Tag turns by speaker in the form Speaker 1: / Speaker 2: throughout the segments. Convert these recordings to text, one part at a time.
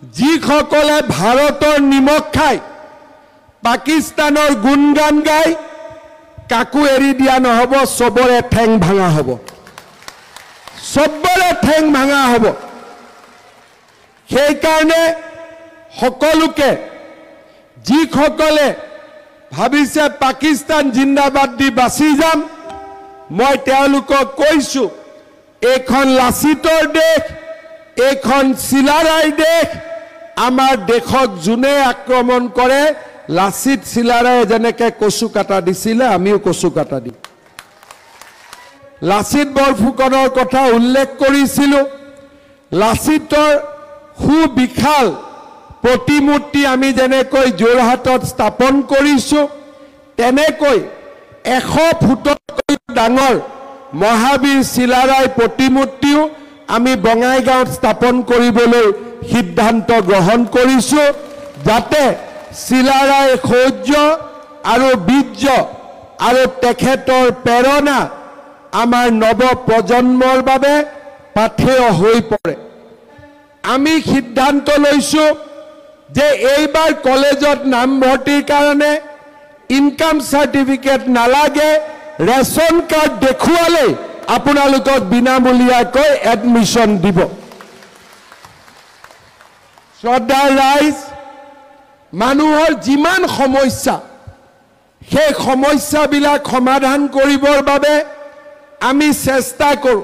Speaker 1: যিসকলে ভাৰতৰ নিমখ খায় পাকিস্তানৰ গুণগান গায় কাকো এৰি দিয়া নহব সবৰে ঠেং ভাঙা হ'ব সবৰে ঠেং ভাঙা হ'ব সেই কাৰণে সকলোকে যিসকলে ভাবিছে পাকিস্তান জিন্দাবাদ দি বাছি যাম মই তেওঁলোকক কৈছো এখন লাচিতৰ দেশ এখন চিলাৰায় দেশ আমাৰ দেশক জুনে আক্ৰমণ কৰে লাচিত চিলাৰায়ে যেনেকৈ কচু কাটা দিছিলে আমিও কচু কাটা দিম লাচিত বৰফুকনৰ কথা উল্লেখ কৰিছিলো লাচিতৰ সুবিশাল প্ৰতিমূৰ্তি আমি যেনেকৈ যোৰহাটত স্থাপন কৰিছো তেনেকৈ 100 ফুটতকৈ ডাঙৰ মহাবীৰ চিলাৰায় প্ৰতিমূৰ্তিও আমি বঙাইগাঁৱত স্থাপন কৰিবলৈ সিদ্ধান্ত গ্ৰহণ কৰিছো যাতে চিলাৰায় শৌৰ্য আৰু বীৰ্য আৰু তেখেতৰ প্ৰেৰণা আমাৰ নৱ প্ৰজন্মৰ বাবে পাথেয় হৈ পৰে আমি সিদ্ধান্ত লৈছো যে এইবাৰ কলেজত নামভৰ্তিৰ কাৰণে ইনকাম সাৰ্টিফিকেট নালাগে ৰেশন কাৰ্ড দেখুৱালে আপোনালোকক বিনামূলীয়াকৈ এডমিশন দিব শ্ৰদ্ধাৰ ৰাইজ মানুহৰ যিমান সমস্যা সেই সমস্যাবিলাক সমাধান কৰিবৰ বাবে আমি চেষ্টা কৰোঁ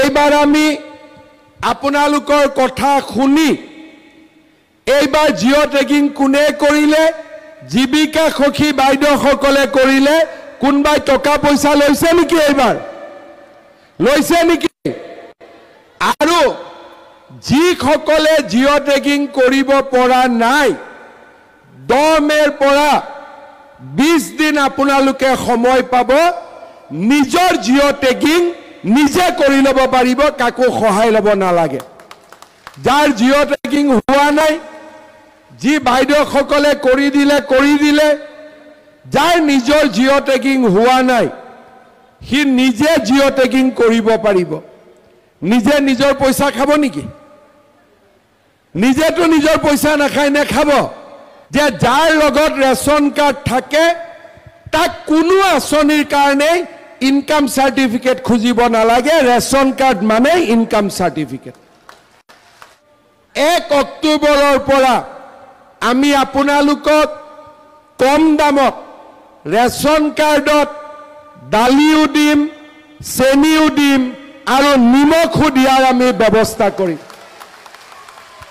Speaker 1: এইবাৰ আমি আপোনালোকৰ কথা শুনি এইবাৰ জিঅ' টেগিং কোনে কৰিলে জীৱিকা সখী বাইদেউসকলে কৰিলে কোনবাই টকা পইচা লৈছে নেকি এইবাৰ লৈছে নেকি আৰু যিসকলে জিঅ' টেগিং কৰিব পৰা নাই 10 মেৰ পৰা 20 দিন আপোনালোকে সময় পাব নিজৰ জিঅ' টেগিং নিজে কৰি ল'ব পাৰিব কাকো সহায় ল'ব নালাগে যাৰ জিঅ' টেগিং হোৱা নাই যি বাইদেউসকলে কৰি দিলে যাৰ নিজৰ জিঅ' টেগিং হোৱা নাই সি নিজে জিঅ' টেগিং কৰিব পাৰিব নিজে নিজৰ পইচা খাব নেকি নিজেতো নিজৰ পইচা নাখায় নেখাব যে যাৰ লগত ৰেশন কাৰ্ড থাকে তাক কোনো আঁচনিৰ কাৰণে ইনকাম সাৰ্টিফিকেট খুজিব নালাগে ৰেশন কাৰ্ড মানে ইনকাম সাৰ্টিফিকেট 1 অক্টোবৰৰ পৰা আমি আপোনালোকক কম দামত ৰেশন কাৰ্ডত দালিও দিম চেনিও দিম আৰু নিমখো দিয়াৰ আমি ব্যৱস্থা কৰিম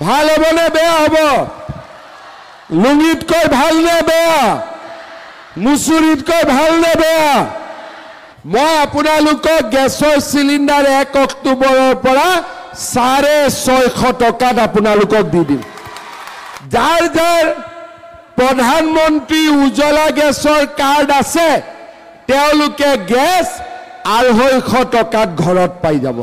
Speaker 1: ভাল হ'বনে বেয়া হ'ব লুঙিতকৈ ভাল নে বেয়া মুছুৰীতকৈ ভাল নে বেয়া মই আপোনালোকক গেছৰ চিলিণ্ডাৰ 1 অক্টোবৰৰ পৰা 650 টকাত আপোনালোকক দি দিম যাৰ যাৰ প্ৰধানমন্ত্ৰী উজ্জ্বলা গেছৰ কাৰ্ড আছে তেওঁলোকে গেছ 250 টকাত ঘৰত পাই যাব